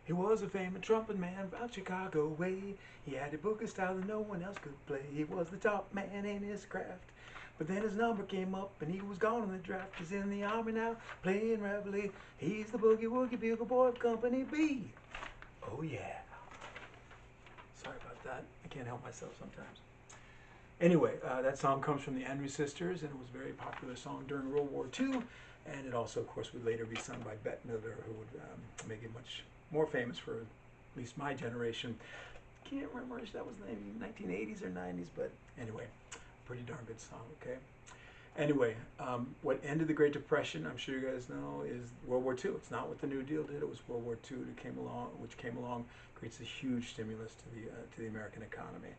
He was a famous trumpet man from Chicago way. He had a book of style that no one else could play. He was the top man in his craft. But then his number came up and he was gone in the draft. He's in the army now, playing reveille. He's the boogie woogie bugle boy of Company B. Oh yeah. Sorry about that. I can't help myself sometimes. Anyway, that song comes from the Andrews Sisters, and it was a very popular song during World War II. And it also, of course, would later be sung by Bette Midler, who would make it much more famous for at least my generation. Can't remember if that was the 1980s or 90s, but anyway, pretty darn good song, okay? Anyway, what ended the Great Depression, I'm sure you guys know, is World War II. It's not what the New Deal did. It was World War II that came along, which came along, creates a huge stimulus to the American economy.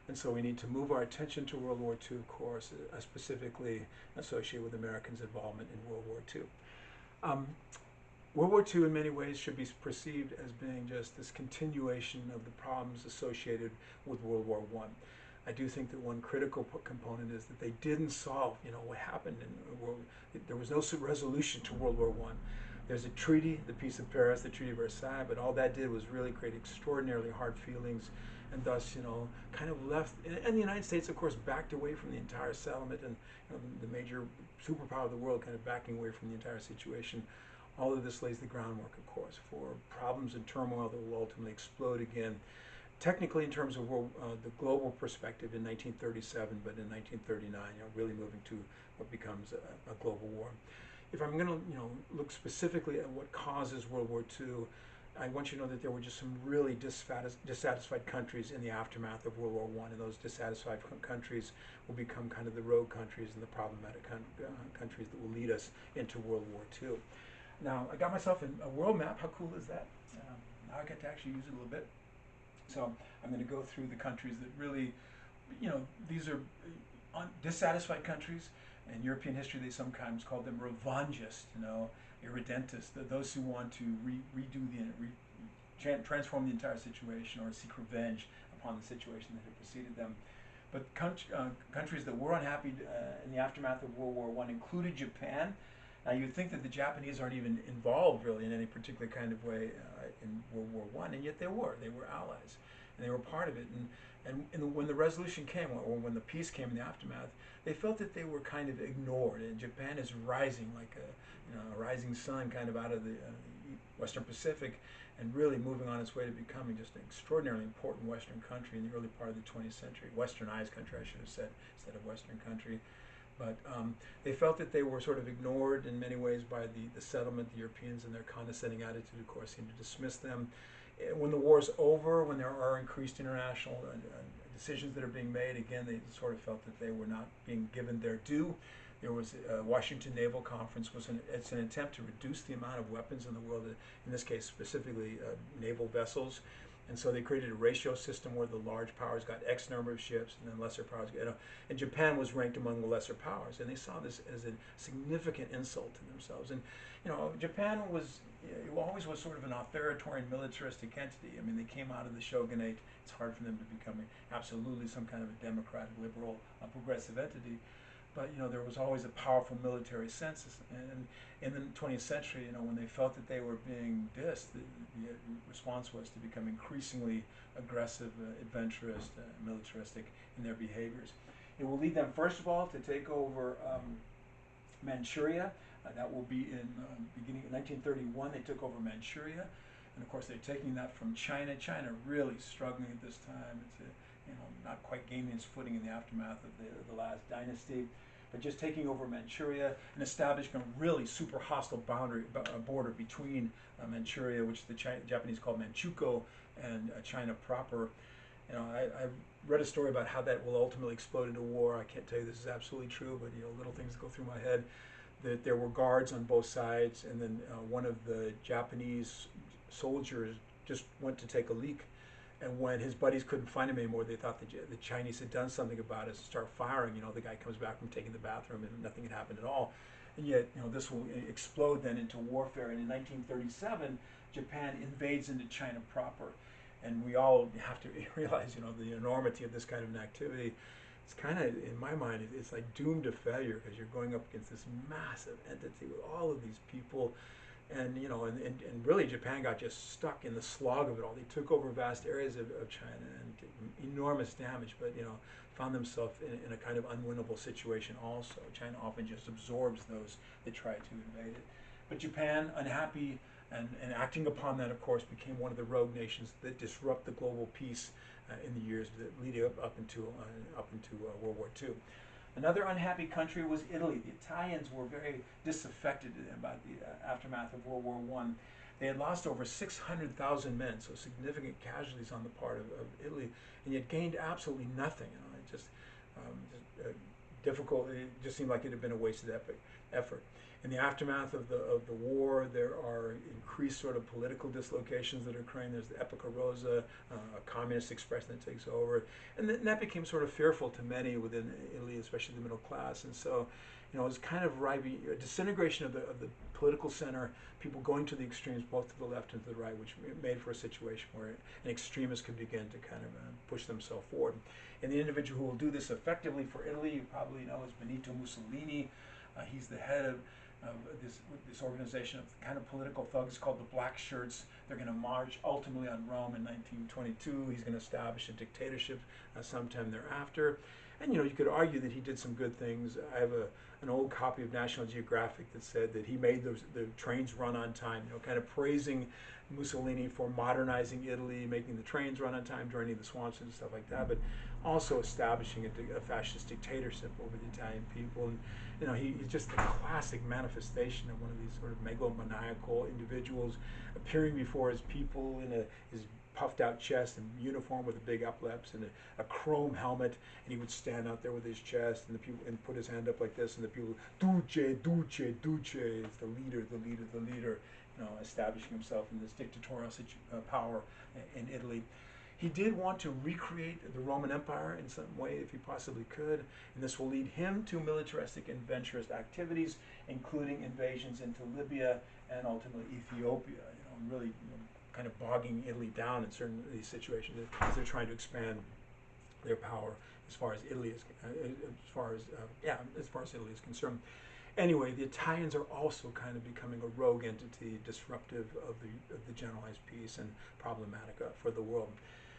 And so we need to move our attention to World War II, of course, specifically associated with Americans' involvement in World War II. World War II in many ways should be perceived as being just this continuation of the problems associated with World War I. I do think that one critical component is that they didn't solve, what happened in the world. There was no resolution to World War I. There's a treaty, the Peace of Paris, the Treaty of Versailles, but all that did was really create extraordinarily hard feelings, and thus, kind of left. And the United States, of course, backed away from the entire settlement, and the major superpower of the world kind of backing away from the entire situation. All of this lays the groundwork, of course, for problems and turmoil that will ultimately explode again. Technically, in terms of the global perspective, in 1937, but in 1939, really moving to what becomes a global war. If I'm going to, look specifically at what causes World War II, I want you to know that there were just some really dissatisfied countries in the aftermath of World War I, and those dissatisfied countries will become kind of the rogue countries and the problematic countries that will lead us into World War II. Now, I got myself a world map. How cool is that? Now I get to actually use it a little bit. So I'm going to go through the countries that really, these are dissatisfied countries. In European history, they sometimes call them revanchists, irredentists, those who want to transform the entire situation or seek revenge upon the situation that had preceded them. But countries that were unhappy in the aftermath of World War I included Japan. Now, you'd think that the Japanese aren't even involved really in any particular kind of way in World War I, and yet they were. They were allies, and they were part of it. And when the resolution came, or when the peace came in the aftermath, they felt that they were kind of ignored. And Japan is rising like a rising sun kind of out of the Western Pacific, and really moving on its way to becoming just an extraordinarily important Western country in the early part of the 20th century. Westernized country, I should have said, instead of Western country. But they felt that they were sort of ignored in many ways by the settlement. The Europeans, and their condescending attitude, of course, seemed to dismiss them. When the war is over, when there are increased international decisions that are being made, again, they sort of felt that they were not being given their due. There was a Washington Naval Conference. It's an attempt to reduce the amount of weapons in the world, in this case specifically naval vessels. And so they created a ratio system where the large powers got X number of ships, and then lesser powers get, and Japan was ranked among the lesser powers, and they saw this as a significant insult to themselves. And Japan always was sort of an authoritarian, militaristic entity. I mean, they came out of the shogunate. It's hard for them to become absolutely some kind of a democratic, liberal, progressive entity. But there was always a powerful military sense, and in the 20th century, when they felt that they were being dissed, the response was to become increasingly aggressive, adventurous, militaristic in their behaviors. It will lead them, first of all, to take over Manchuria. That will be in beginning of 1931. They took over Manchuria, and of course they're taking that from China. China really struggling at this time. It's not quite gaining its footing in the aftermath of the last dynasty, but just taking over Manchuria and establishing a really super hostile border between Manchuria, which the Japanese call Manchukuo, and China proper. I read a story about how that will ultimately explode into war. I can't tell you this is absolutely true, but little things go through my head. That there were guards on both sides, and then one of the Japanese soldiers just went to take a leak. And when his buddies couldn't find him anymore, they thought the Chinese had done something about it, so start firing. The guy comes back from taking the bathroom and nothing had happened at all. And yet, this will explode then into warfare. And in 1937, Japan invades into China proper. And we all have to realize, the enormity of this kind of an activity. It's kind of, in my mind, it's like doomed to failure, because you're going up against this massive entity with all of these people. And and really Japan got just stuck in the slog of it all. They took over vast areas of China and did enormous damage, but found themselves in a kind of unwinnable situation also. China often just absorbs those that try to invade it. But Japan, unhappy and acting upon that, of course, became one of the rogue nations that disrupt the global peace in the years that lead up into World War II. Another unhappy country was Italy. The Italians were very disaffected about the aftermath of World War I. They had lost over 600,000 men, so significant casualties on the part of Italy, and yet gained absolutely nothing. It just difficult. It just seemed like it had been a wasted effort. In the aftermath of the war, there are increased sort of political dislocations that are occurring. There's the Epoca Rosa, a communist expression that takes over, and that became sort of fearful to many within Italy, especially the middle class. And so, it was kind of a disintegration of the political center, people going to the extremes, both to the left and to the right, which made for a situation where an extremist could begin to kind of push themselves forward. And the individual who will do this effectively for Italy, you probably know, is Benito Mussolini. He's the head of this organization of kind of political thugs called the Black Shirts. They're going to march ultimately on Rome in 1922. He's going to establish a dictatorship sometime thereafter. And you could argue that he did some good things. I have an old copy of National Geographic that said that he made the trains run on time, kind of praising Mussolini for modernizing Italy, making the trains run on time, draining the swamps and stuff like that, but also establishing a fascist dictatorship over the Italian people. And he's just the classic manifestation of one of these sort of megalomaniacal individuals appearing before his people in his puffed out chest and uniform with a big epaulets and a chrome helmet, and he would stand out there with his chest and the people and put his hand up like this, and the people, Duce, Duce, Duce, is the leader, establishing himself in this dictatorial power in Italy. He did want to recreate the Roman Empire in some way if he possibly could, and this will lead him to militaristic and adventurous activities, including invasions into Libya and ultimately Ethiopia, really kind of bogging Italy down in certain of these situations as they're trying to expand their power as far as Italy is Italy is concerned. Anyway, the Italians are also kind of becoming a rogue entity, disruptive of the generalized peace and problematic for the world.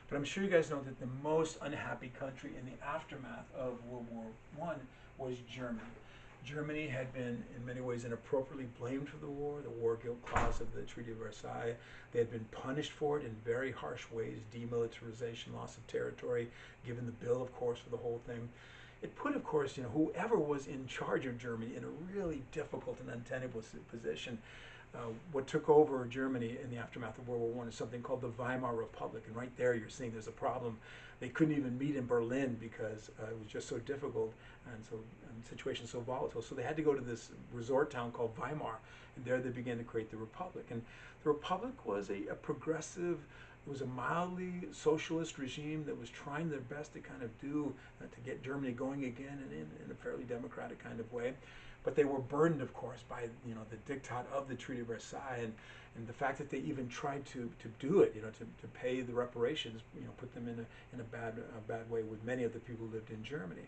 But I'm sure you guys know that the most unhappy country in the aftermath of World War I was Germany. Germany had been, in many ways, inappropriately blamed for the war guilt clause of the Treaty of Versailles. They had been punished for it in very harsh ways, demilitarization, loss of territory, given the bill, of course, for the whole thing. It put, of course, whoever was in charge of Germany in a really difficult and untenable position. What took over Germany in the aftermath of World War I is something called the Weimar Republic, and right there you're seeing there's a problem. They couldn't even meet in Berlin because it was just so difficult and the situation so volatile. So they had to go to this resort town called Weimar, and there they began to create the Republic. And the Republic was a progressive, it was a mildly socialist regime that was trying their best to kind of do to get Germany going again and in a fairly democratic kind of way. But they were burdened, of course, by the diktat of the Treaty of Versailles and the fact that they even tried to do it, to pay the reparations, put them in a bad way with many of the people who lived in Germany.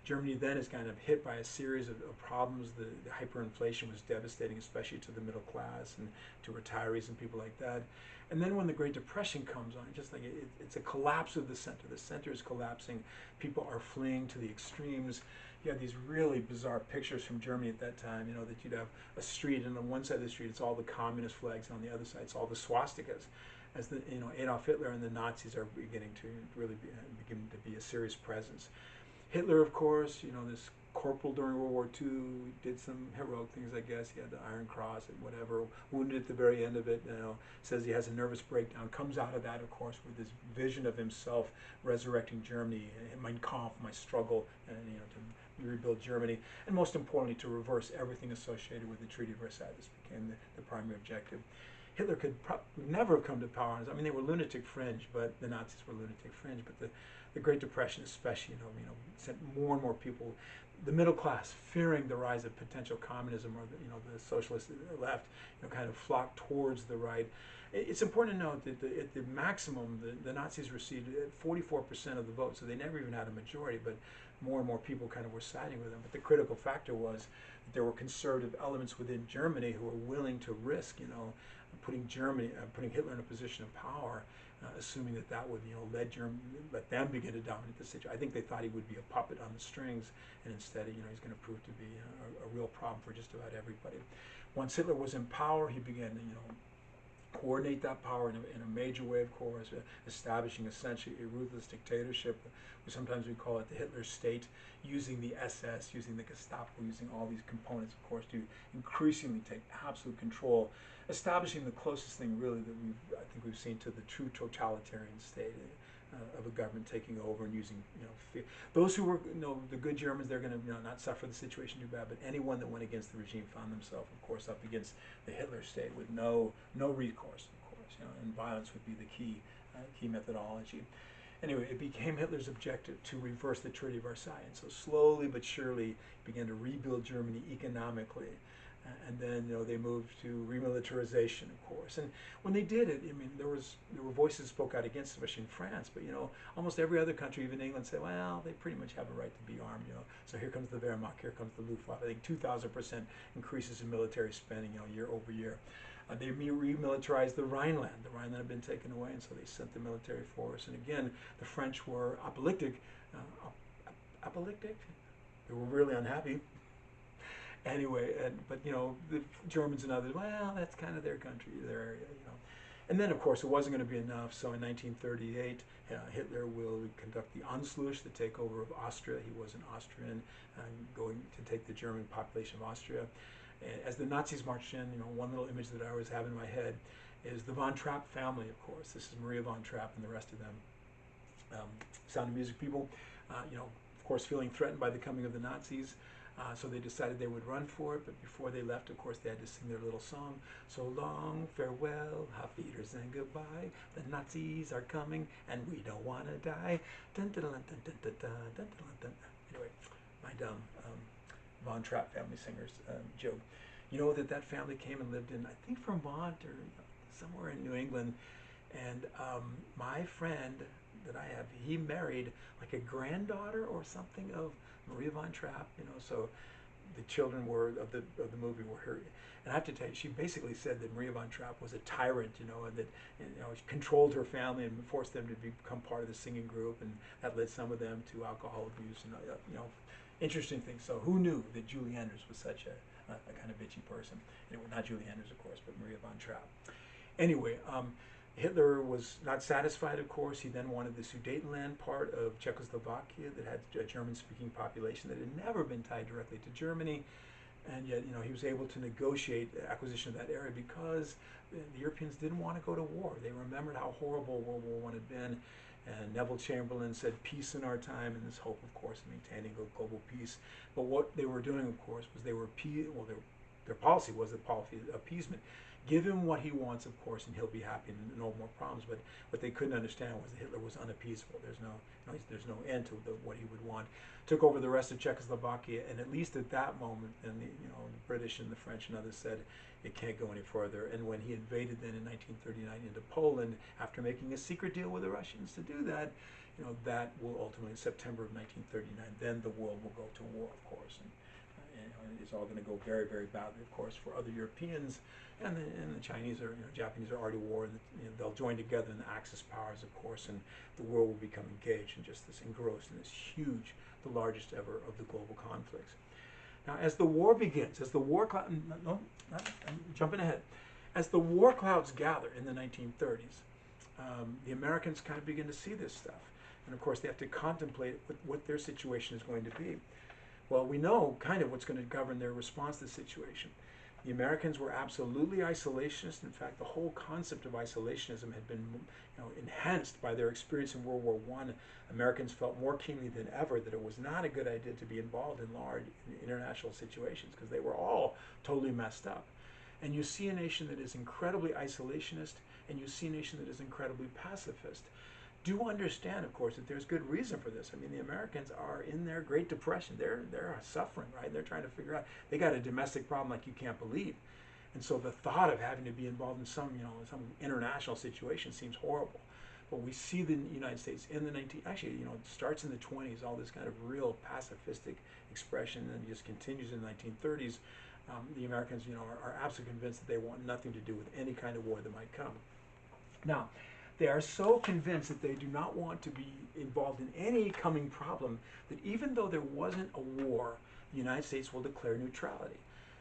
Germany then is kind of hit by a series of problems. The hyperinflation was devastating, especially to the middle class and to retirees and people like that. And then when the Great Depression comes on, just like it's a collapse of the center. The center is collapsing. People are fleeing to the extremes. You have these really bizarre pictures from Germany at that time, that you'd have a street, and on one side of the street it's all the communist flags, and on the other side it's all the swastikas, as Adolf Hitler and the Nazis are beginning to really begin to be a serious presence. Hitler, of course, this corporal during World War II, did some heroic things, I guess. He had the Iron Cross and whatever, wounded at the very end of it, says he has a nervous breakdown, comes out of that, of course, with this vision of himself resurrecting Germany, Mein Kampf, my struggle, and, to rebuild Germany, and most importantly, to reverse everything associated with the Treaty of Versailles. This became the primary objective. Hitler could never have come to power. I mean, they were lunatic fringe, but the Nazis were lunatic fringe. But the Great Depression, especially, sent more and more people, the middle class, fearing the rise of potential communism or the socialist left, kind of flocked towards the right. It's important to note that at the maximum, the Nazis received 44% of the vote, so they never even had a majority. But more and more people kind of were siding with him. But the critical factor was that there were conservative elements within Germany who were willing to risk, putting Hitler in a position of power, assuming that that would, let them begin to dominate the situation. I think they thought he would be a puppet on the strings, and instead, he's going to prove to be a real problem for just about everybody. Once Hitler was in power, he began to, coordinate that power in a major way, of course, establishing essentially a ruthless dictatorship. Sometimes we call it the Hitler state, using the SS, using the Gestapo, using all these components, of course, to increasingly take absolute control, establishing the closest thing really that I think we've seen to the true totalitarian state of a government taking over and using, fear. Those who were, the good Germans, they're going to, not suffer the situation too bad, but anyone that went against the regime found themselves, of course, up against the Hitler state with no recourse, of course, and violence would be the key methodology. Anyway, it became Hitler's objective to reverse the Treaty of Versailles, and so slowly but surely began to rebuild Germany economically. And then, they moved to remilitarization, of course. And when they did it, there were voices that spoke out against it, especially in France. But almost every other country, even England, said, well, they pretty much have a right to be armed. So here comes the Wehrmacht, here comes the Luftwaffe. I think 2,000% increases in military spending, year over year. They remilitarized the Rhineland. The Rhineland had been taken away, and so they sent the military force. And again, the French were apoplectic. They were really unhappy. Anyway, but the Germans and others, well, that's kind of their country, their area, And then, of course, it wasn't going to be enough. So in 1938, Hitler will conduct the Anschluss, the takeover of Austria. He was an Austrian, going to take the German population of Austria. As the Nazis marched in, one little image that I always have in my head is the von Trapp family, of course. This is Maria von Trapp and the rest of them. Sound of Music people, of course, feeling threatened by the coming of the Nazis. So they decided they would run for it, but before they left, of course, they had to sing their little song. So long, farewell, auf Wiedersehen, goodbye. The Nazis are coming, and we don't want to die. Dun, dun, dun, dun, dun, dun, dun, dun, dun. Anyway, my dumb Von Trapp family singers joke. That family came and lived in, I think, Vermont or somewhere in New England. And my friend that I have, he married like a granddaughter or something of Maria von Trapp, so the children of the movie were her. And I have to tell you, she basically said that Maria von Trapp was a tyrant, and that she controlled her family and forced them to become part of the singing group, and that led some of them to alcohol abuse and interesting things. So who knew that Julie Andrews was such a kind of bitchy person? Anyway, not Julie Andrews, of course, but Maria von Trapp. Anyway, Hitler was not satisfied, of course. He then wanted the Sudetenland part of Czechoslovakia that had a German-speaking population that had never been tied directly to Germany. And yet, he was able to negotiate the acquisition of that area because the Europeans didn't want to go to war. They remembered how horrible World War I had been. And Neville Chamberlain said, peace in our time, and this hope, of course, of maintaining a global peace. But what they were doing, of course, was their policy was the policy of appeasement. Give him what he wants, of course, and he'll be happy and no more problems. But what they couldn't understand was that Hitler was unappeasable. There's no end to what he would want. Took over the rest of Czechoslovakia, and at least at that moment, and the British and the French and others said it can't go any further. And when he invaded then in 1939 into Poland, after making a secret deal with the Russians to do that, that will ultimately, in September of 1939, then the world will go to war, of course. And it's all going to go very, very badly, of course, for other Europeans, and the Chinese or Japanese are already at war, and they'll join together in the Axis powers, of course, and the world will become engaged in just this, engrossed in this huge, the largest ever of the global conflicts. Now, as the war begins, as the war cloud, I'm jumping ahead, as the war clouds gather in the 1930s, the Americans kind of begin to see this stuff, and of course they have to contemplate what their situation is going to be. Well, we know kind of what's going to govern their response to the situation. The Americans were absolutely isolationist. In fact, the whole concept of isolationism had been enhanced by their experience in World War I. Americans felt more keenly than ever that it was not a good idea to be involved in large international situations because they were all totally messed up. And you see a nation that is incredibly isolationist, and you see a nation that is incredibly pacifist. Do understand, of course, that there's good reason for this. I mean, the Americans are in their Great Depression. They're suffering, right? They're trying to figure out. They got a domestic problem like you can't believe, and so the thought of having to be involved in some international situation seems horrible. But we see the United States in the actually, you know, it starts in the 20s, all this kind of real pacifistic expression, and just continues in the 1930s. The Americans, you know, are absolutely convinced that they want nothing to do with any kind of war that might come. Now, they are so convinced that they do not want to be involved in any coming problem that even though there wasn't a war, the United States will declare neutrality.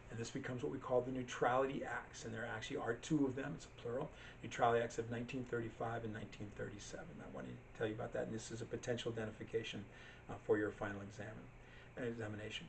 And this becomes what we call the Neutrality Acts, and there actually are two of them, it's a plural, Neutrality Acts of 1935 and 1937. I want to tell you about that, and this is a potential identification for your final examination.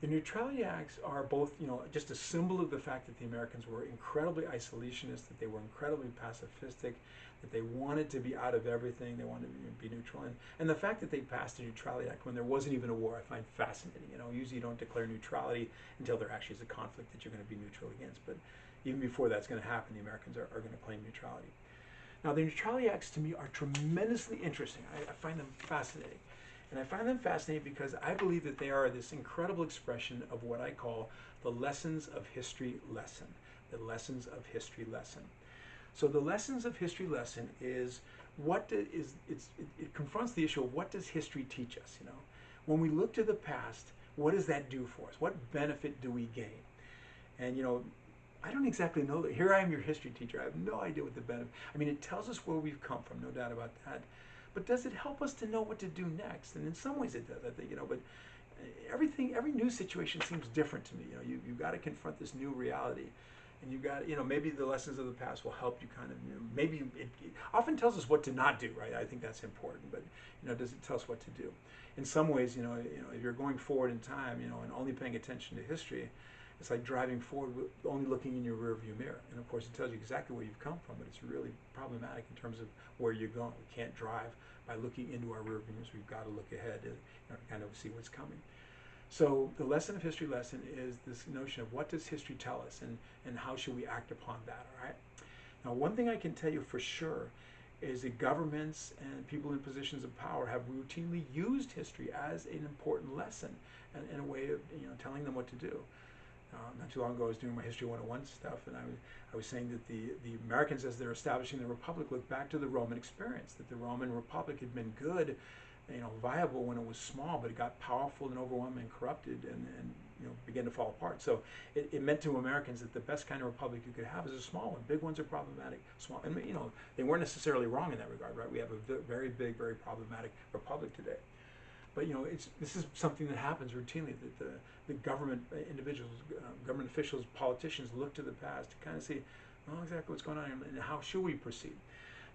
The Neutrality Acts are both, you know, just a symbol of the fact that the Americans were incredibly isolationist, that they were incredibly pacifistic, that they wanted to be out of everything, they wanted to be neutral. And the fact that they passed the Neutrality Act when there wasn't even a war, I find fascinating. You know, usually you don't declare neutrality until there actually is a conflict that you're going to be neutral against. But even before that's going to happen, the Americans are going to claim neutrality. Now, the Neutrality Acts to me are tremendously interesting. I find them fascinating. And I find them fascinating because I believe that they are this incredible expression of what I call the lessons of history lesson. The lessons of history lesson. So the lessons of history lesson is it confronts the issue of what does history teach us, you know? When we look to the past, what does that do for us? What benefit do we gain? And, you know, I don't exactly know that. Here I am, your history teacher. I have no idea what the benefit. I mean, it tells us where we've come from, no doubt about that. But does it help us to know what to do next? And in some ways it does, I think, you know, but every new situation seems different to me. You know, you've got to confront this new reality. And you've got, you know, maybe the lessons of the past will help you kind of, you know, maybe it often tells us what to not do, right? I think that's important, but, you know, does it tell us what to do? In some ways, you know, if you're going forward in time, you know, and only paying attention to history, it's like driving forward with only looking in your rearview mirror. And of course, it tells you exactly where you've come from, but it's really problematic in terms of where you're going. We can't drive by looking into our rearview mirrors. We've got to look ahead and, you know, kind of see what's coming. So the lesson of history lesson is this notion of what does history tell us, and how should we act upon that, all right? Now, one thing I can tell you for sure is that governments and people in positions of power have routinely used history as an important lesson and a way of, you know, telling them what to do. Not too long ago, I was doing my History 101 stuff, and I was saying that the Americans, as they're establishing the Republic, look back to the Roman experience, that the Roman Republic had been good, you know, viable when it was small, but it got powerful and overwhelmed and corrupted and you know, began to fall apart. So it meant to Americans that the best kind of republic you could have is a small one. Big ones are problematic. Small, and you know, they weren't necessarily wrong in that regard, right? We have a very big, very problematic republic today. But you know, this is something that happens routinely, that the government individuals, government officials, politicians look to the past to kind of see, oh, exactly what's going on and how should we proceed.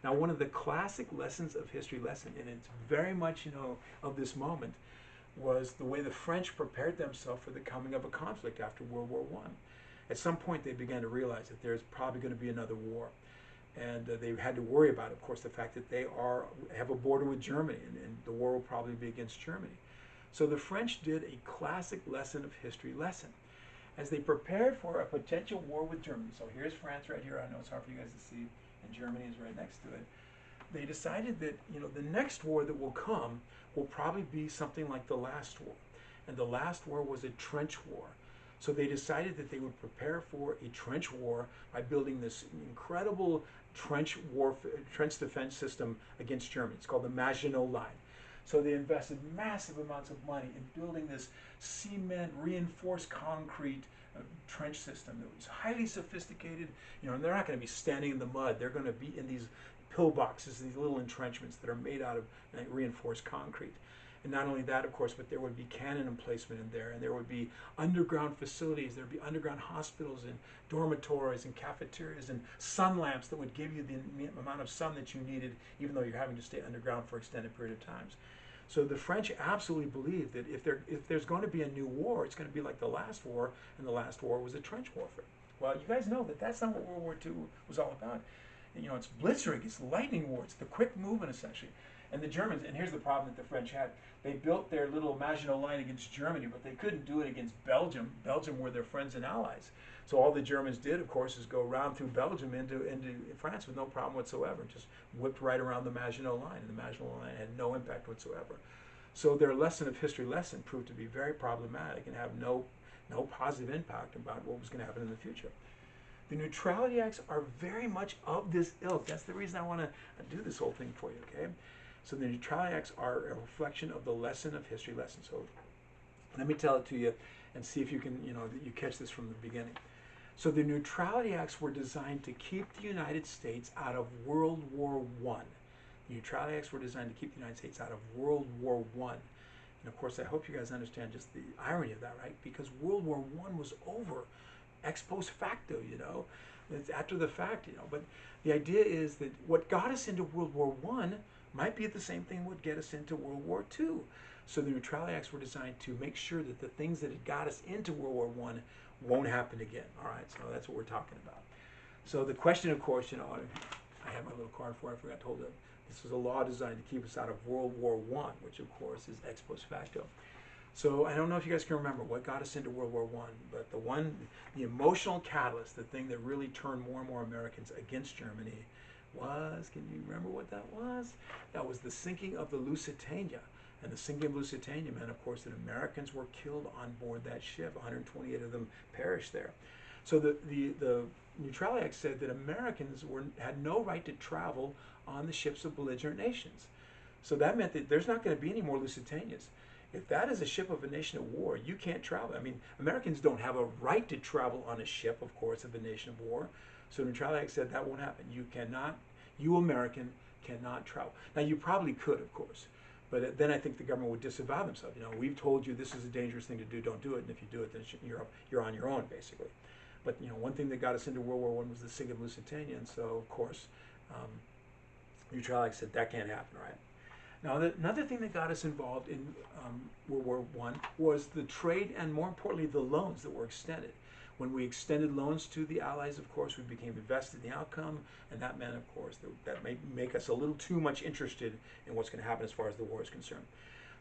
Now, one of the classic lessons of history lesson, and it's very much, you know, of this moment, was the way the French prepared themselves for the coming of a conflict after World War I. At some point, they began to realize that there's probably going to be another war. And they had to worry about, of course, the fact that they have a border with Germany, and the war will probably be against Germany. So the French did a classic lesson of history lesson. As they prepared for a potential war with Germany, so here's France right here, I know it's hard for you guys to see, and Germany is right next to it. They decided that, you know, the next war that will come will probably be something like the last war. And the last war was a trench war. So they decided that they would prepare for a trench war by building this incredible trench defense system against Germany. It's called the Maginot Line. So they invested massive amounts of money in building this cement reinforced concrete trench system that was highly sophisticated. You know, and they're not going to be standing in the mud. They're going to be in these pillboxes, these little entrenchments that are made out of reinforced concrete. And not only that, of course, but there would be cannon emplacement in there, and there would be underground facilities, there would be underground hospitals and dormitories and cafeterias and sun lamps that would give you the amount of sun that you needed, even though you're having to stay underground for extended period of times. So the French absolutely believed that if there's going to be a new war, it's going to be like the last war, and the last war was a trench warfare. Well, you guys know that that's not what World War II was all about. You know, it's blitzkrieg, it's lightning war, it's the quick movement essentially. And the Germans, and here's the problem that the French had, they built their little Maginot Line against Germany, but they couldn't do it against Belgium. Belgium were their friends and allies. So all the Germans did, of course, is go around through Belgium into France with no problem whatsoever, just whipped right around the Maginot Line, and the Maginot Line had no impact whatsoever. So their lesson of history lesson proved to be very problematic and have no positive impact about what was going to happen in the future. The Neutrality Acts are very much of this ilk. That's the reason I want to do this whole thing for you, okay? So the Neutrality Acts are a reflection of the lesson of history lesson. So let me tell it to you and see if you can, you catch this from the beginning. So the Neutrality Acts were designed to keep the United States out of World War I. The Neutrality Acts were designed to keep the United States out of World War I. And of course, I hope you guys understand just the irony of that, right? Because World War I was over, ex post facto, It's after the fact, But the idea is that what got us into World War I might be the same thing that would get us into World War II. So the Neutrality Acts were designed to make sure that the things that had got us into World War I won't happen again. All right, so that's what we're talking about. So the question, of course, I have my little card for it. I forgot to hold it. This was a law designed to keep us out of World War I, which of course is ex post facto. So I don't know if you guys can remember what got us into World War I, but the emotional catalyst, the thing that really turned more and more Americans against Germany was, can you remember what that was? That was the sinking of the Lusitania. And the sinking of Lusitania meant, of course, that Americans were killed on board that ship. 128 of them perished there. So the Neutrality Act said that Americans had no right to travel on the ships of belligerent nations. So that meant that there's not going to be any more Lusitanias. If that is a ship of a nation at war, you can't travel. I mean, Americans don't have a right to travel on a ship, of course, of a nation of war. So the Neutrality Act said that won't happen. You American cannot travel. Now, you probably could, of course. But then I think the government would disavow themselves. We've told you this is a dangerous thing to do. Don't do it. And if you do it, then you're on your own, basically. But one thing that got us into World War I was the sinking of Lusitania, and so of course, Neutrality Act said that can't happen, right? Now, another thing that got us involved in World War I was the trade, and more importantly, the loans that were extended. When we extended loans to the Allies, of course, we became invested in the outcome, and that meant, of course, that may make us a little too much interested in what's going to happen as far as the war is concerned.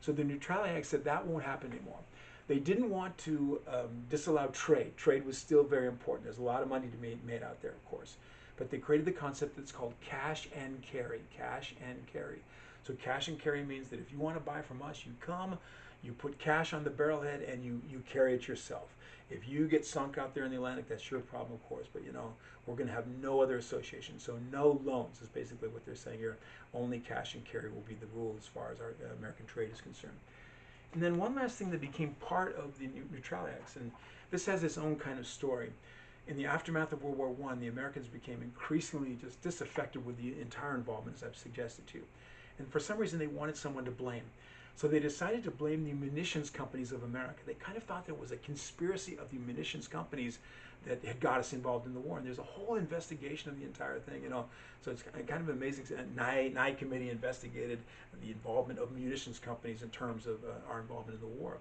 So the Neutrality Act said that won't happen anymore. They didn't want to disallow trade. Trade was still very important. There's a lot of money to be made out there, of course. But they created the concept that's called cash and carry. Cash and carry. So cash and carry means that if you want to buy from us, you come, you put cash on the barrelhead, and you carry it yourself. If you get sunk out there in the Atlantic, that's your problem, of course. But we're going to have no other association. So no loans is basically what they're saying here. Only cash and carry will be the rule as far as our American trade is concerned. And then one last thing that became part of the Neutrality Acts, and this has its own kind of story. In the aftermath of World War I, the Americans became increasingly just disaffected with the entire involvement, as I've suggested to you. And for some reason, they wanted someone to blame. So they decided to blame the munitions companies of America. They kind of thought there was a conspiracy of the munitions companies that had got us involved in the war. And there's a whole investigation of the entire thing, So it's kind of amazing. Nye committee investigated the involvement of munitions companies in terms of our involvement in the war.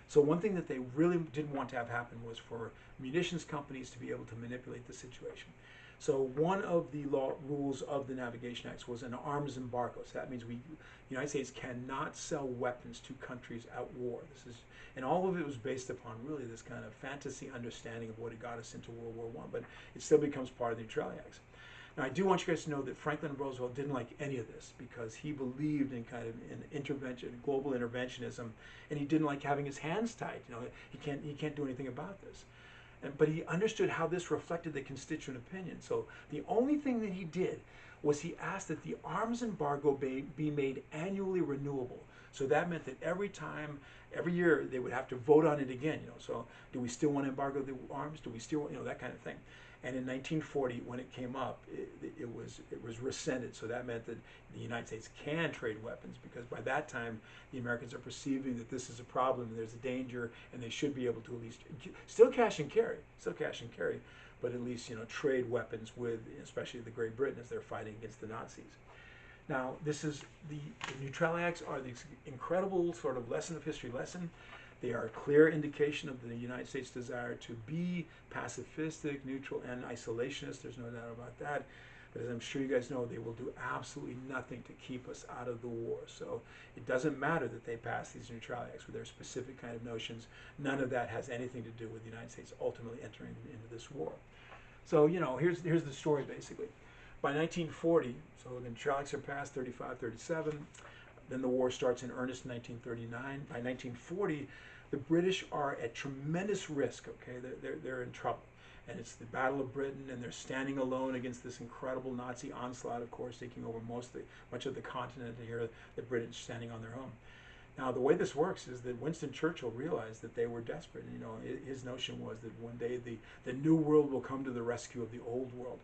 So one thing that they really didn't want to have happen was for munitions companies to be able to manipulate the situation. So one of the rules of the Navigation Acts was an arms embargo. So that means the United States cannot sell weapons to countries at war. And all of it was based upon really this kind of fantasy understanding of what had got us into World War I, but it still becomes part of the Neutrality Acts. Now, I do want you guys to know that Franklin Roosevelt didn't like any of this because he believed in kind of in intervention, global interventionism, and he didn't like having his hands tied. He can't do anything about this. But he understood how this reflected the constituent opinion. So the only thing that he did was he asked that the arms embargo be made annually renewable. So that meant that every year, they would have to vote on it again. So do we still want to embargo the arms? Do we still, that kind of thing. And in 1940, when it came up, it was rescinded. So that meant that the United States can trade weapons because by that time, the Americans are perceiving that this is a problem, and there's a danger, and they should be able to at least still cash and carry, but at least trade weapons with, especially the Great Britain as they're fighting against the Nazis. Now, this is the Neutrality Acts are the incredible sort of lesson of history lesson. They are a clear indication of the United States' desire to be pacifistic, neutral, and isolationist. There's no doubt about that. But as I'm sure you guys know, they will do absolutely nothing to keep us out of the war. So it doesn't matter that they pass these Neutrality Acts with their specific kind of notions. None of that has anything to do with the United States ultimately entering into this war. So, here's the story, basically. By 1940, so the Neutrality Acts are passed, 35, 37. Then the war starts in earnest in 1939. By 1940, the British are at tremendous risk, okay? They're in trouble. and it's the Battle of Britain, and they're standing alone against this incredible Nazi onslaught, of course, taking over much of the continent, and here the British standing on their own. Now, the way this works is that Winston Churchill realized that they were desperate. You know, his notion was that one day the new world will come to the rescue of the old world.